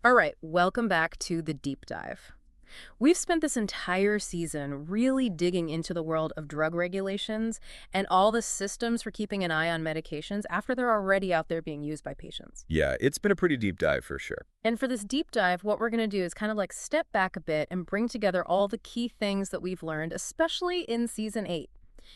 All right, welcome back to the deep dive. We've spent this entire season really digging into the world of drug regulations and all the systems for keeping an eye on medications after they're already out there being used by patients. Yeah, it's been a pretty deep dive for sure. And for this deep dive, what we're going to do is kind of like step back a bit and bring together all the key things that we've learned, especially in season 8.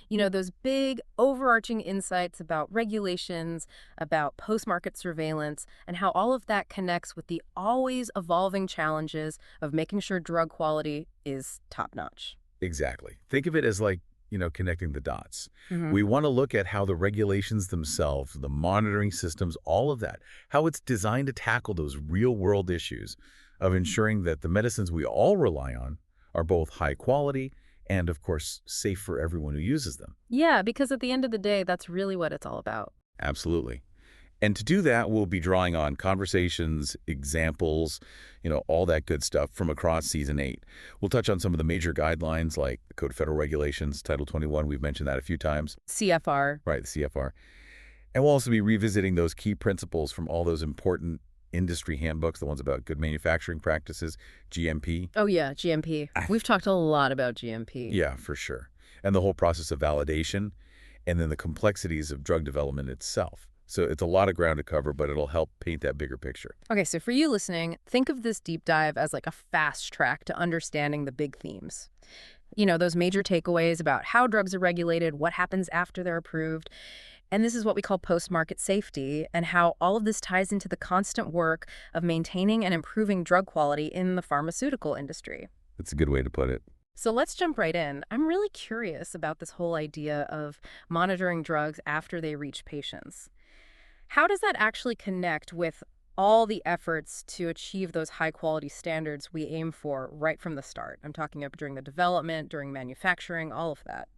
You know, those big overarching insights about regulations, about post-market surveillance, and how all of that connects with the always evolving challenges of making sure drug quality is top-notch. Exactly. Think of it as like, connecting the dots. Hmm. We want to look at how the regulations themselves, the monitoring systems, all of that, how it's designed to tackle those real-world issues of ensuring that the medicines we all rely on are both high quality and, of course, safe for everyone who uses them. Yeah, because at the end of the day, that's really what it's all about. Absolutely. And to do that, we'll be drawing on conversations, examples, all that good stuff from across Season 8. We'll touch on some of the major guidelines like the Code of Federal Regulations, Title 21. We've mentioned that a few times. CFR. Right, the CFR. And we'll also be revisiting those key principles from all those important industry handbooks, the ones about good manufacturing practices, GMP. Oh, yeah, GMP. We've talked a lot about GMP. Yeah, for sure. And the whole process of validation, and then the complexities of drug development itself. So it's a lot of ground to cover, but it'll help paint that bigger picture. Okay, so for you listening, think of this deep dive as like a fast track to understanding the big themes. You know, those major takeaways about how drugs are regulated, what happens after they're approved. And this is what we call post-market safety, and how all of this ties into the constant work of maintaining and improving drug quality in the pharmaceutical industry. That's a good way to put it. So let's jump right in. I'm really curious about this whole idea of monitoring drugs after they reach patients. How does that actually connect with all the efforts to achieve those high quality standards we aim for right from the start? I'm talking about during the development, during manufacturing, all of that.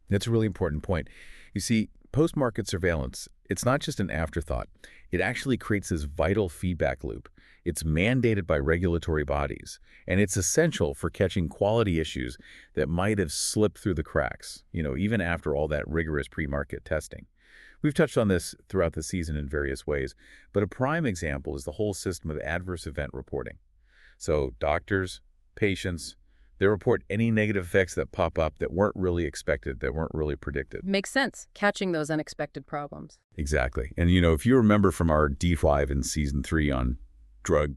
That's a really important point. You see, post-market surveillance, it's not just an afterthought. It actually creates this vital feedback loop. It's mandated by regulatory bodies, and it's essential for catching quality issues that might have slipped through the cracks, even after all that rigorous pre-market testing. We've touched on this throughout the season in various ways, but a prime example is the whole system of adverse event reporting. So doctors, patients, they report any negative effects that pop up that weren't really expected, that weren't really predicted. Makes sense, catching those unexpected problems. Exactly. And, if you remember from our D5 in Season 3 on drug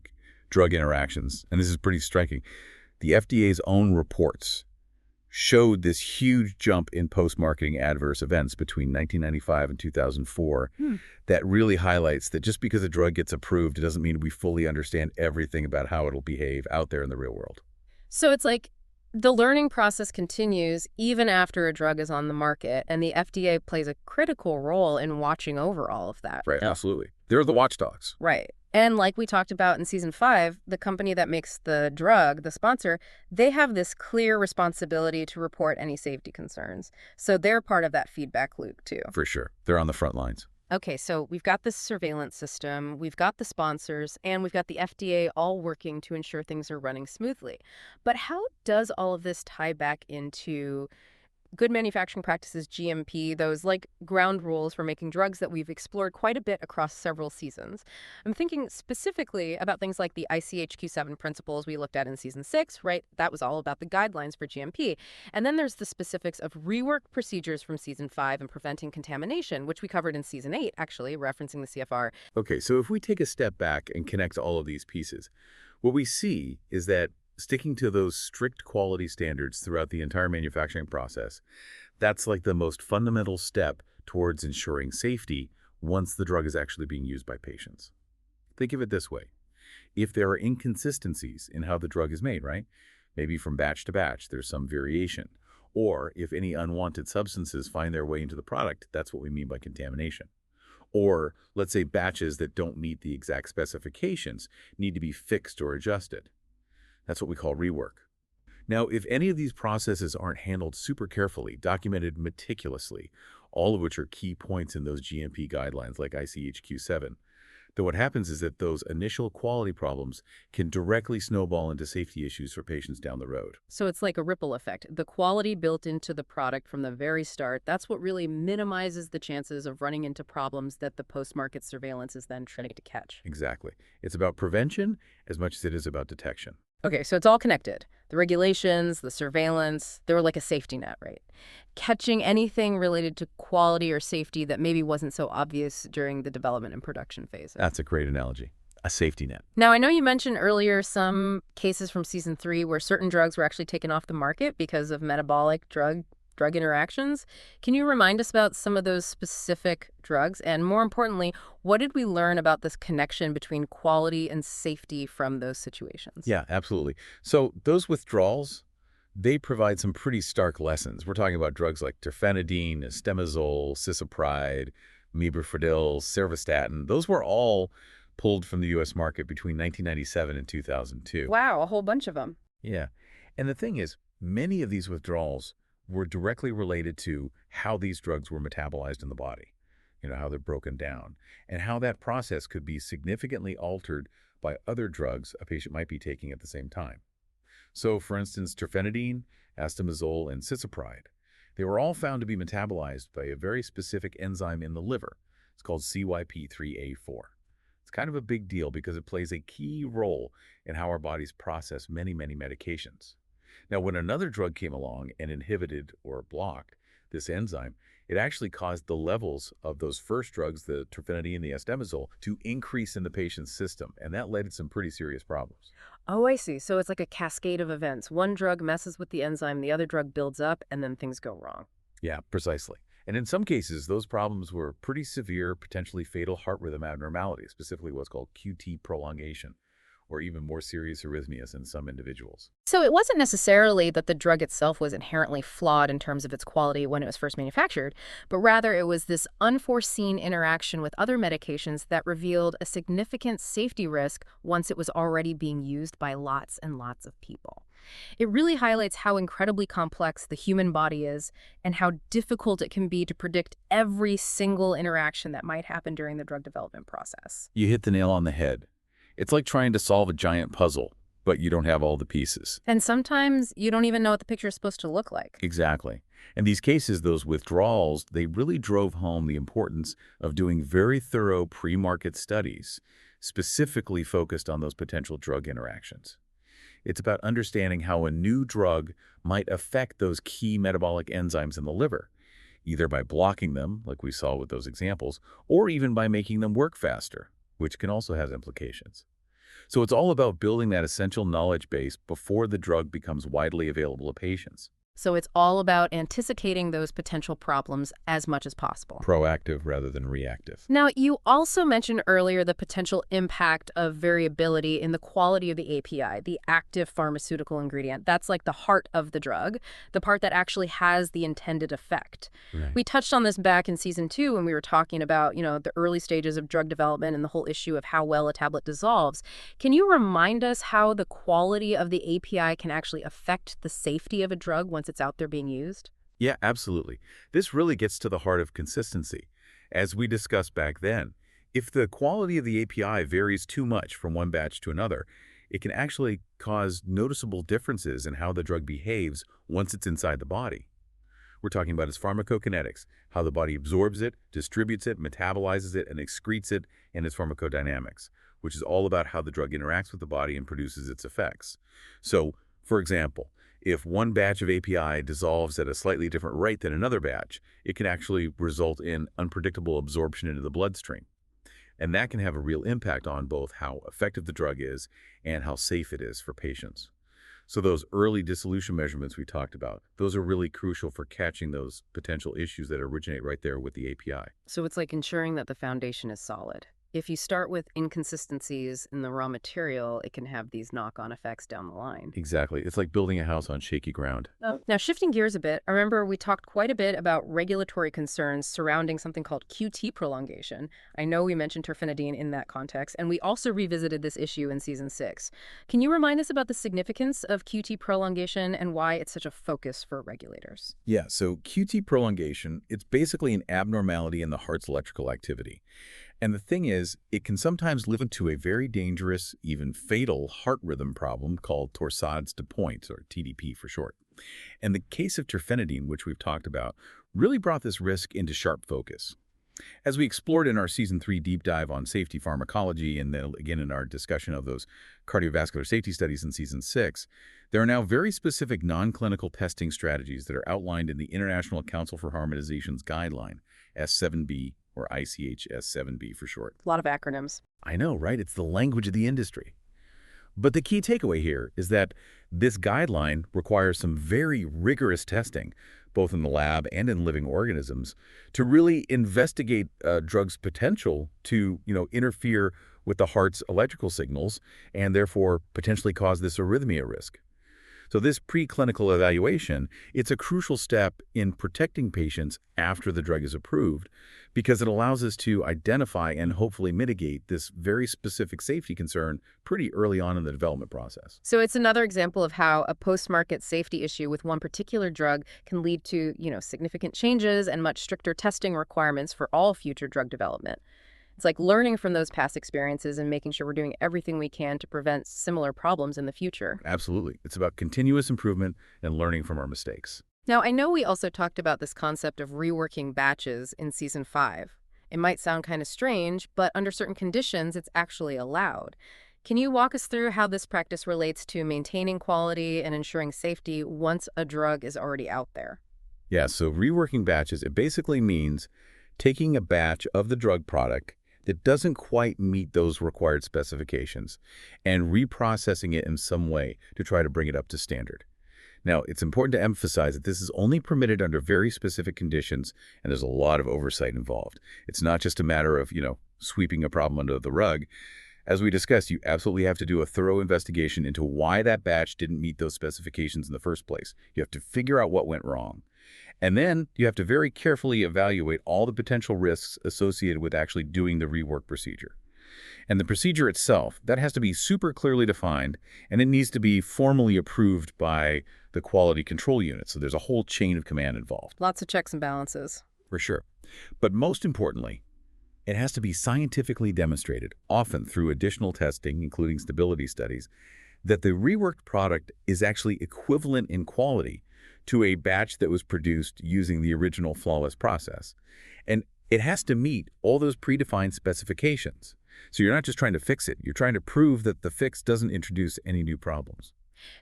interactions, and this is pretty striking, the FDA's own reports showed this huge jump in post-marketing adverse events between 1995 and 2004 that really highlights that just because a drug gets approved, it doesn't mean we fully understand everything about how it'll behave out there in the real world. So it's like the learning process continues even after a drug is on the market, and the FDA plays a critical role in watching over all of that. Right, absolutely. They're the watchdogs. Right. And like we talked about in season 5, the company that makes the drug, the sponsor, they have this clear responsibility to report any safety concerns. So they're part of that feedback loop too. For sure. They're on the front lines. Okay, so we've got this surveillance system, we've got the sponsors, and we've got the FDA all working to ensure things are running smoothly. But how does all of this tie back into good manufacturing practices, GMP, those like ground rules for making drugs that we've explored quite a bit across several seasons? I'm thinking specifically about things like the ICHQ7 principles we looked at in season 6, right? That was all about the guidelines for GMP. And then there's the specifics of rework procedures from season 5 and preventing contamination, which we covered in season 8, actually, referencing the CFR. Okay, so if we take a step back and connect all of these pieces, what we see is that sticking to those strict quality standards throughout the entire manufacturing process, that's like the most fundamental step towards ensuring safety once the drug is actually being used by patients. Think of it this way. If there are inconsistencies in how the drug is made, right? Maybe from batch to batch, there's some variation. Or if any unwanted substances find their way into the product, that's what we mean by contamination. Or let's say batches that don't meet the exact specifications need to be fixed or adjusted. That's what we call rework. Now, if any of these processes aren't handled super carefully, documented meticulously, all of which are key points in those GMP guidelines like ICHQ7, Though what happens is that those initial quality problems can directly snowball into safety issues for patients down the road. So it's like a ripple effect. The quality built into the product from the very start, that's what really minimizes the chances of running into problems that the post-market surveillance is then trying to catch. Exactly. It's about prevention as much as it is about detection. Okay, so it's all connected. The regulations, the surveillance, they were like a safety net, right? Catching anything related to quality or safety that maybe wasn't so obvious during the development and production phases. That's a great analogy. A safety net. Now, I know you mentioned earlier some cases from season 3 where certain drugs were actually taken off the market because of metabolic drug interactions. Can you remind us about some of those specific drugs? And more importantly, what did we learn about this connection between quality and safety from those situations? Yeah, absolutely. So those withdrawals, they provide some pretty stark lessons. We're talking about drugs like terfenadine, estemazole, cisapride, mibafidil, servastatin. Those were all pulled from the U.S. market between 1997 and 2002. Wow, a whole bunch of them. Yeah. And the thing is, many of these withdrawals were directly related to how these drugs were metabolized in the body, how they're broken down, and how that process could be significantly altered by other drugs a patient might be taking at the same time. So, for instance, terfenadine, estemazole, and cisapride, they were all found to be metabolized by a very specific enzyme in the liver. It's called CYP3A4. It's kind of a big deal because it plays a key role in how our bodies process many, many medications. Now, when another drug came along and inhibited or blocked this enzyme, it actually caused the levels of those first drugs, the terfenadine and the estemazole, to increase in the patient's system, and that led to some pretty serious problems. Oh, I see. So it's like a cascade of events. One drug messes with the enzyme, the other drug builds up, and then things go wrong. Yeah, precisely. And in some cases, those problems were pretty severe, potentially fatal heart rhythm abnormalities, specifically what's called QT prolongation, or even more serious arrhythmias in some individuals. So it wasn't necessarily that the drug itself was inherently flawed in terms of its quality when it was first manufactured, but rather it was this unforeseen interaction with other medications that revealed a significant safety risk once it was already being used by lots and lots of people. It really highlights how incredibly complex the human body is and how difficult it can be to predict every single interaction that might happen during the drug development process. You hit the nail on the head. It's like trying to solve a giant puzzle, but you don't have all the pieces. And sometimes you don't even know what the picture is supposed to look like. Exactly. In these cases, those withdrawals, they really drove home the importance of doing very thorough pre-market studies, specifically focused on those potential drug interactions. It's about understanding how a new drug might affect those key metabolic enzymes in the liver, either by blocking them, like we saw with those examples, or even by making them work faster, which can also have implications. So it's all about building that essential knowledge base before the drug becomes widely available to patients. So it's all about anticipating those potential problems as much as possible. Proactive rather than reactive. Now, you also mentioned earlier the potential impact of variability in the quality of the API, the active pharmaceutical ingredient. That's like the heart of the drug, the part that actually has the intended effect. Right. We touched on this back in season 2 when we were talking about, the early stages of drug development and the whole issue of how well a tablet dissolves. Can you remind us how the quality of the API can actually affect the safety of a drug once it's out there being used? Yeah, absolutely. This really gets to the heart of consistency. As we discussed back then, if the quality of the API varies too much from one batch to another, it can actually cause noticeable differences in how the drug behaves once it's inside the body. We're talking about its pharmacokinetics, how the body absorbs it, distributes it, metabolizes it, and excretes it, and its pharmacodynamics, which is all about how the drug interacts with the body and produces its effects. So, for example, if one batch of API dissolves at a slightly different rate than another batch, it can actually result in unpredictable absorption into the bloodstream. And that can have a real impact on both how effective the drug is and how safe it is for patients. So those early dissolution measurements we talked about, those are really crucial for catching those potential issues that originate right there with the API. So it's like ensuring that the foundation is solid. If you start with inconsistencies in the raw material, it can have these knock-on effects down the line. Exactly. It's like building a house on shaky ground. Oh. Now, shifting gears a bit, I remember we talked quite a bit about regulatory concerns surrounding something called QT prolongation. I know we mentioned terfenadine in that context, and we also revisited this issue in season 6. Can you remind us about the significance of QT prolongation and why it's such a focus for regulators? Yeah, so QT prolongation, it's basically an abnormality in the heart's electrical activity. And the thing is, it can sometimes lead to a very dangerous, even fatal heart rhythm problem called torsades de pointes, or TDP for short. And the case of terfenadine, which we've talked about, really brought this risk into sharp focus. As we explored in our Season 3 deep dive on safety pharmacology, and then again in our discussion of those cardiovascular safety studies in Season 6, there are now very specific non-clinical testing strategies that are outlined in the International Council for Harmonization's guideline, S7B, or ICH S7B for short. A lot of acronyms. I know, right? It's the language of the industry. But the key takeaway here is that this guideline requires some very rigorous testing, both in the lab and in living organisms, to really investigate a drug's potential to, interfere with the heart's electrical signals and therefore potentially cause this arrhythmia risk. So this preclinical evaluation, it's a crucial step in protecting patients after the drug is approved because it allows us to identify and hopefully mitigate this very specific safety concern pretty early on in the development process. So it's another example of how a post-market safety issue with one particular drug can lead to, significant changes and much stricter testing requirements for all future drug development. It's like learning from those past experiences and making sure we're doing everything we can to prevent similar problems in the future. Absolutely. It's about continuous improvement and learning from our mistakes. Now, I know we also talked about this concept of reworking batches in Season 5. It might sound kind of strange, but under certain conditions, it's actually allowed. Can you walk us through how this practice relates to maintaining quality and ensuring safety once a drug is already out there? Yeah, so reworking batches, it basically means taking a batch of the drug product that doesn't quite meet those required specifications and reprocessing it in some way to try to bring it up to standard. Now, it's important to emphasize that this is only permitted under very specific conditions, and there's a lot of oversight involved. It's not just a matter of, sweeping a problem under the rug. As we discussed, you absolutely have to do a thorough investigation into why that batch didn't meet those specifications in the first place. You have to figure out what went wrong. And then you have to very carefully evaluate all the potential risks associated with actually doing the rework procedure. And the procedure itself, that has to be super clearly defined, and it needs to be formally approved by the quality control unit. So there's a whole chain of command involved. Lots of checks and balances. For sure. But most importantly, it has to be scientifically demonstrated, often through additional testing, including stability studies, that the reworked product is actually equivalent in quality to a batch that was produced using the original flawless process. And it has to meet all those predefined specifications. So you're not just trying to fix it, you're trying to prove that the fix doesn't introduce any new problems.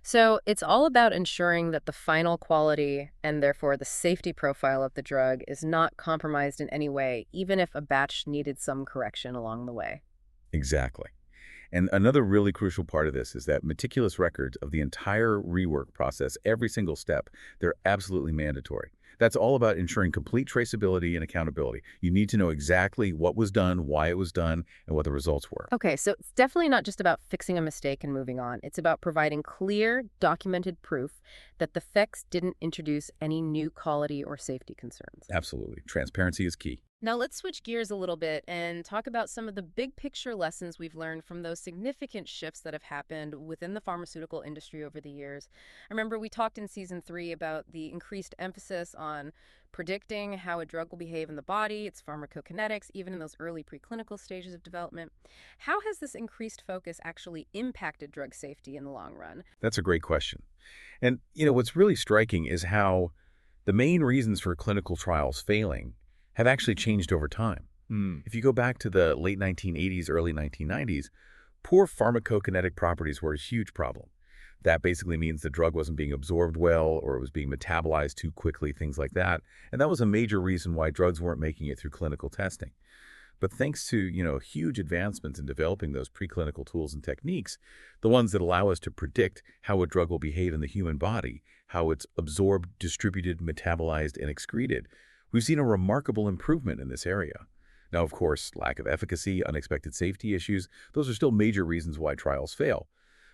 So it's all about ensuring that the final quality and therefore the safety profile of the drug is not compromised in any way, even if a batch needed some correction along the way. Exactly. And another really crucial part of this is that meticulous records of the entire rework process, every single step, they're absolutely mandatory. That's all about ensuring complete traceability and accountability. You need to know exactly what was done, why it was done, and what the results were. Okay, so it's definitely not just about fixing a mistake and moving on. It's about providing clear, documented proof that the fix didn't introduce any new quality or safety concerns. Absolutely. Transparency is key. Now let's switch gears a little bit and talk about some of the big picture lessons we've learned from those significant shifts that have happened within the pharmaceutical industry over the years. I remember we talked in Season 3 about the increased emphasis on predicting how a drug will behave in the body, its pharmacokinetics, even in those early preclinical stages of development. How has this increased focus actually impacted drug safety in the long run? That's a great question. And, what's really striking is how the main reasons for clinical trials failing have actually changed over time. If you go back to the late 1980s, early 1990s, poor pharmacokinetic properties were a huge problem. That basically means the drug wasn't being absorbed well or it was being metabolized too quickly, things like that. And that was a major reason why drugs weren't making it through clinical testing. But thanks to, huge advancements in developing those preclinical tools and techniques, the ones that allow us to predict how a drug will behave in the human body, how it's absorbed, distributed, metabolized, and excreted, we've seen a remarkable improvement in this area. Now, of course, lack of efficacy, unexpected safety issues, those are still major reasons why trials fail.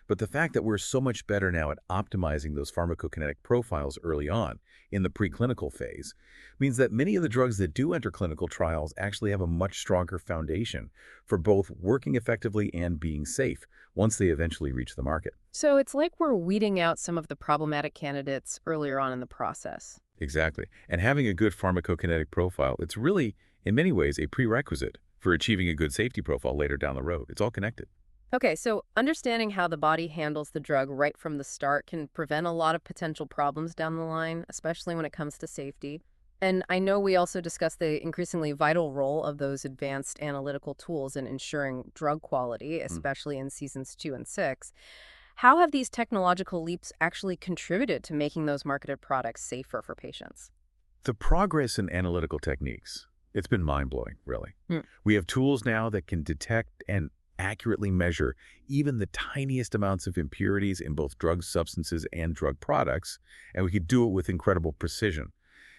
But the fact that we're so much better now at optimizing those pharmacokinetic profiles early on in the preclinical phase means that many of the drugs that do enter clinical trials actually have a much stronger foundation for both working effectively and being safe once they eventually reach the market. So it's like we're weeding out some of the problematic candidates earlier on in the process. Exactly. And having a good pharmacokinetic profile, it's really, in many ways, a prerequisite for achieving a good safety profile later down the road. It's all connected. Okay, so understanding how the body handles the drug right from the start can prevent a lot of potential problems down the line, especially when it comes to safety. And I know we also discussed the increasingly vital role of those advanced analytical tools in ensuring drug quality, Mm. especially in seasons 2 and 6. How have these technological leaps actually contributed to making those marketed products safer for patients? The progress in analytical techniques, it's been mind-blowing, really. Hmm. We have tools now that can detect and accurately measure even the tiniest amounts of impurities in both drug substances and drug products, and we could do it with incredible precision.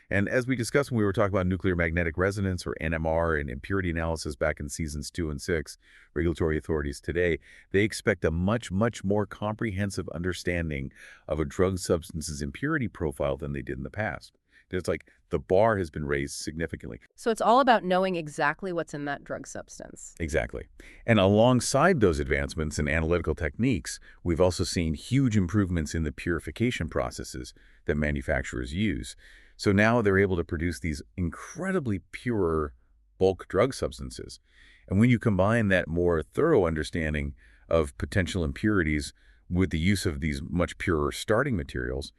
And as we discussed when we were talking about nuclear magnetic resonance or NMR and impurity analysis back in seasons 2 and 6, regulatory authorities today, they expect a much, much more comprehensive understanding of a drug substance's impurity profile than they did in the past. It's like the bar has been raised significantly. So it's all about knowing exactly what's in that drug substance. Exactly. And alongside those advancements in analytical techniques, we've also seen huge improvements in the purification processes that manufacturers use. So now they're able to produce these incredibly pure bulk drug substances. And when you combine that more thorough understanding of potential impurities with the use of these much purer starting materials,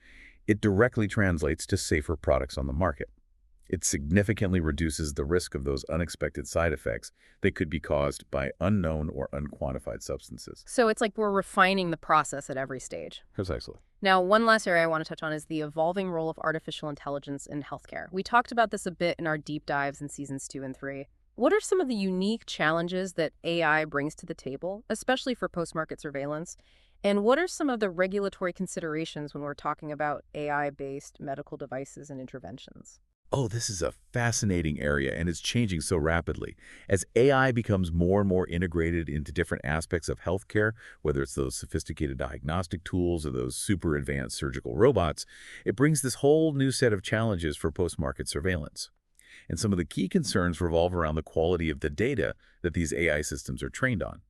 it directly translates to safer products on the market. It significantly reduces the risk of those unexpected side effects that could be caused by unknown or unquantified substances. So it's like we're refining the process at every stage. Precisely. Now, one last area I want to touch on is the evolving role of artificial intelligence in healthcare. We talked about this a bit in our deep dives in seasons 2 and 3. What are some of the unique challenges that AI brings to the table, especially for post-market surveillance? And what are some of the regulatory considerations when we're talking about AI-based medical devices and interventions? Oh, this is a fascinating area, and it's changing so rapidly. As AI becomes more and more integrated into different aspects of healthcare, whether it's those sophisticated diagnostic tools or those super advanced surgical robots, it brings this whole new set of challenges for post-market surveillance. And some of the key concerns revolve around the quality of the data that these AI systems are trained on.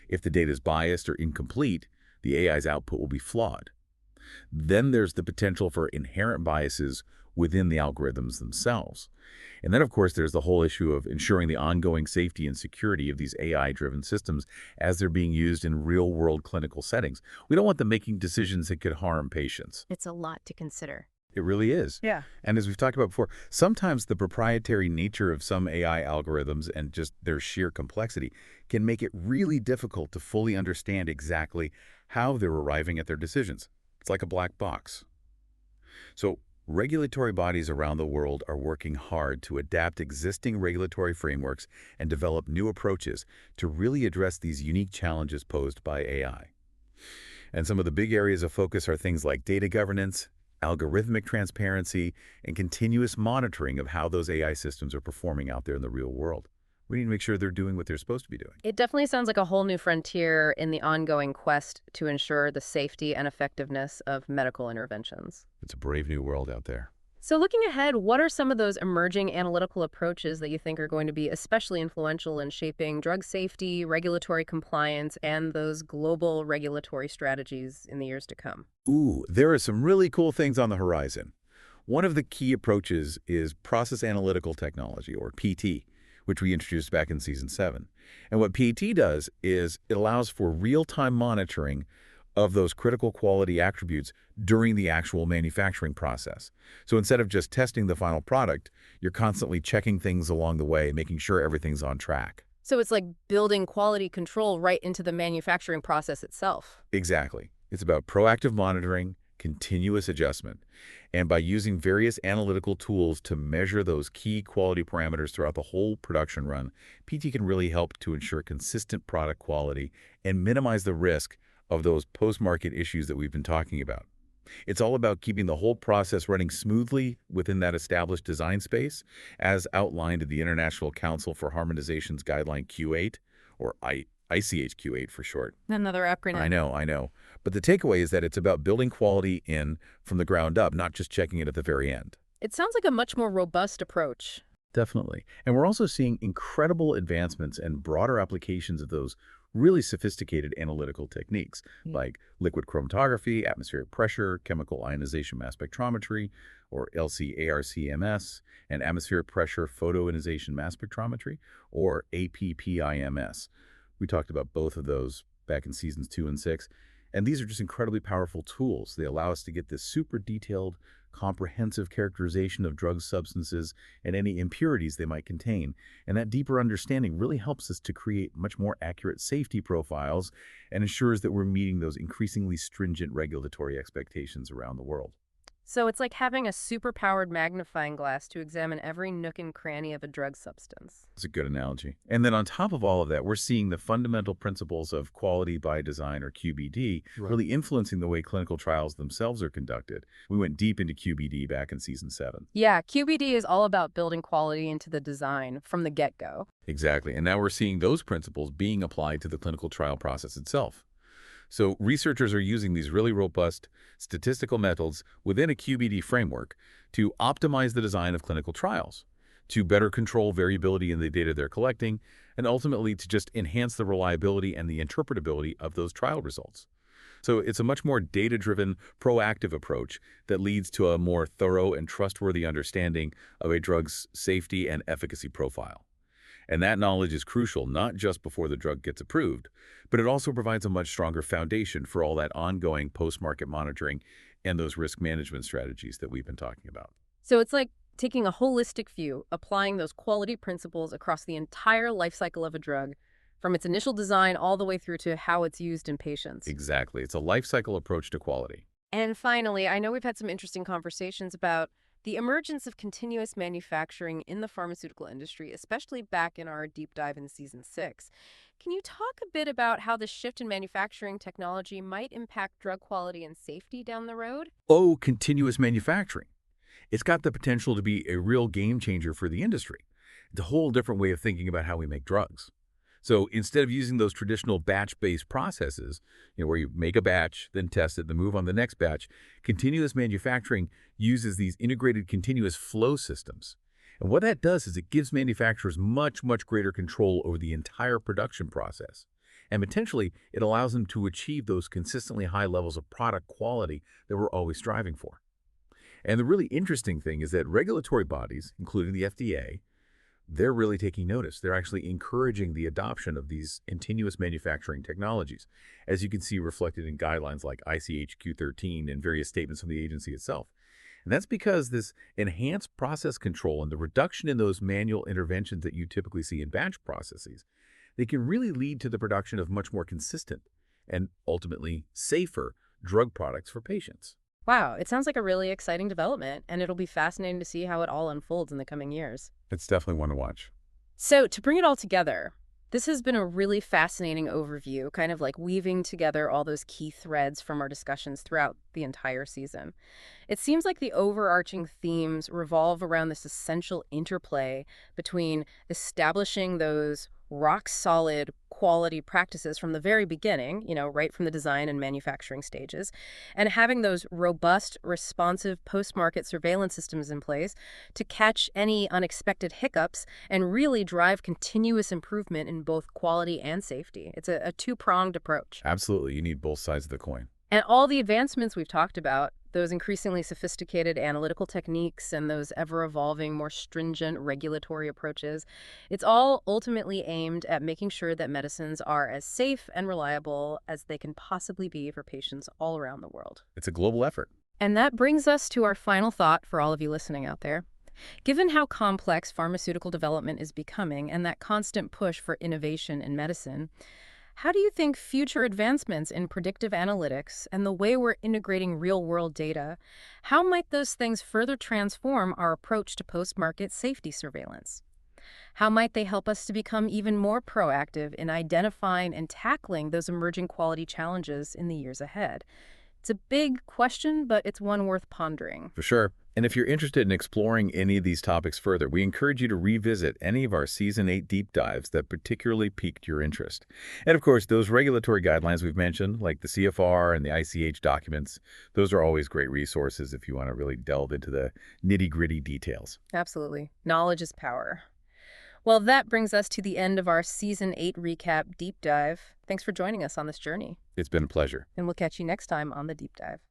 If the data is biased or incomplete, the AI's output will be flawed. Then there's the potential for inherent biases within the algorithms themselves. And then, of course, there's the whole issue of ensuring the ongoing safety and security of these AI-driven systems as they're being used in real-world clinical settings. We don't want them making decisions that could harm patients. It's a lot to consider. It really is. Yeah. And as we've talked about before, sometimes the proprietary nature of some AI algorithms and just their sheer complexity can make it really difficult to fully understand exactly how they're arriving at their decisions. It's like a black box. So regulatory bodies around the world are working hard to adapt existing regulatory frameworks and develop new approaches to really address these unique challenges posed by AI. And some of the big areas of focus are things like data governance, algorithmic transparency, and continuous monitoring of how those AI systems are performing out there in the real world. We need to make sure they're doing what they're supposed to be doing. It definitely sounds like a whole new frontier in the ongoing quest to ensure the safety and effectiveness of medical interventions. It's a brave new world out there. So looking ahead, what are some of those emerging analytical approaches that you think are going to be especially influential in shaping drug safety, regulatory compliance, and those global regulatory strategies in the years to come? Ooh, there are some really cool things on the horizon. One of the key approaches is process analytical technology, or PT, which we introduced back in season 7. And what PT does is it allows for real-time monitoring of those critical quality attributes during the actual manufacturing process. So instead of just testing the final product, you're constantly checking things along the way, making sure everything's on track. So it's like building quality control right into the manufacturing process itself. Exactly. It's about proactive monitoring, continuous adjustment, and by using various analytical tools to measure those key quality parameters throughout the whole production run, PT can really help to ensure consistent product quality and minimize the risk of those post-market issues that we've been talking about. It's all about keeping the whole process running smoothly within that established design space, as outlined in the International Council for Harmonization's Guideline Q8, or ICH Q8 for short. Another acronym. I know. But the takeaway is that it's about building quality in from the ground up, not just checking it at the very end. It sounds like a much more robust approach. Definitely. And we're also seeing incredible advancements and broader applications of those really sophisticated analytical techniques Mm. like liquid chromatography, atmospheric pressure, chemical ionization mass spectrometry, or LC-ARC-MS, and atmospheric pressure photoionization mass spectrometry, or APPIMS. We talked about both of those back in seasons 2 and 6. And these are just incredibly powerful tools. They allow us to get this super detailed, comprehensive characterization of drug substances and any impurities they might contain. And that deeper understanding really helps us to create much more accurate safety profiles and ensures that we're meeting those increasingly stringent regulatory expectations around the world. So it's like having a super-powered magnifying glass to examine every nook and cranny of a drug substance. That's a good analogy. And then on top of all of that, we're seeing the fundamental principles of quality by design, or QBD, Right. really influencing the way clinical trials themselves are conducted. We went deep into QBD back in season 7. Yeah, QBD is all about building quality into the design from the get-go. Exactly. And now we're seeing those principles being applied to the clinical trial process itself. So researchers are using these really robust statistical methods within a QBD framework to optimize the design of clinical trials, to better control variability in the data they're collecting, and ultimately to just enhance the reliability and the interpretability of those trial results. So it's a much more data-driven, proactive approach that leads to a more thorough and trustworthy understanding of a drug's safety and efficacy profile. And that knowledge is crucial not just before the drug gets approved, but it also provides a much stronger foundation for all that ongoing post-market monitoring and those risk management strategies that we've been talking about. So it's like taking a holistic view, applying those quality principles across the entire life cycle of a drug, from its initial design all the way through to how it's used in patients. Exactly. It's a life cycle approach to quality. And finally, I know we've had some interesting conversations about the emergence of continuous manufacturing in the pharmaceutical industry, especially back in our deep dive in season 6. Can you talk a bit about how the shift in manufacturing technology might impact drug quality and safety down the road? Oh, continuous manufacturing. It's got the potential to be a real game changer for the industry. It's a whole different way of thinking about how we make drugs. So instead of using those traditional batch-based processes, where you make a batch, then test it, then move on to the next batch, continuous manufacturing uses these integrated continuous flow systems. And what that does is it gives manufacturers much, much greater control over the entire production process. And potentially, it allows them to achieve those consistently high levels of product quality that we're always striving for. And the really interesting thing is that regulatory bodies, including the FDA, they're really taking notice. They're actually encouraging the adoption of these continuous manufacturing technologies, as you can see reflected in guidelines like ICH-Q13 and various statements from the agency itself. And that's because this enhanced process control and the reduction in those manual interventions that you typically see in batch processes, they can really lead to the production of much more consistent and ultimately safer drug products for patients. Wow, it sounds like a really exciting development, and it'll be fascinating to see how it all unfolds in the coming years. It's definitely one to watch. So, to bring it all together, this has been a really fascinating overview, kind of like weaving together all those key threads from our discussions throughout the entire season. It seems like the overarching themes revolve around this essential interplay between establishing those rock solid quality practices from the very beginning, right from the design and manufacturing stages, and having those robust, responsive post-market surveillance systems in place to catch any unexpected hiccups and really drive continuous improvement in both quality and safety. It's a two-pronged approach. Absolutely. You need both sides of the coin. And all the advancements we've talked about, those increasingly sophisticated analytical techniques and those ever-evolving, more stringent regulatory approaches, it's all ultimately aimed at making sure that medicines are as safe and reliable as they can possibly be for patients all around the world. It's a global effort. And that brings us to our final thought for all of you listening out there. Given how complex pharmaceutical development is becoming and that constant push for innovation in medicine, how do you think future advancements in predictive analytics and the way we're integrating real-world data, how might those things further transform our approach to post-market safety surveillance? How might they help us to become even more proactive in identifying and tackling those emerging quality challenges in the years ahead? It's a big question, but it's one worth pondering. For sure. And if you're interested in exploring any of these topics further, we encourage you to revisit any of our Season 8 deep dives that particularly piqued your interest. And of course, those regulatory guidelines we've mentioned, like the CFR and the ICH documents, those are always great resources if you want to really delve into the nitty-gritty details. Absolutely. Knowledge is power. Well, that brings us to the end of our Season 8 recap deep dive. Thanks for joining us on this journey. It's been a pleasure. And we'll catch you next time on the Deep Dive.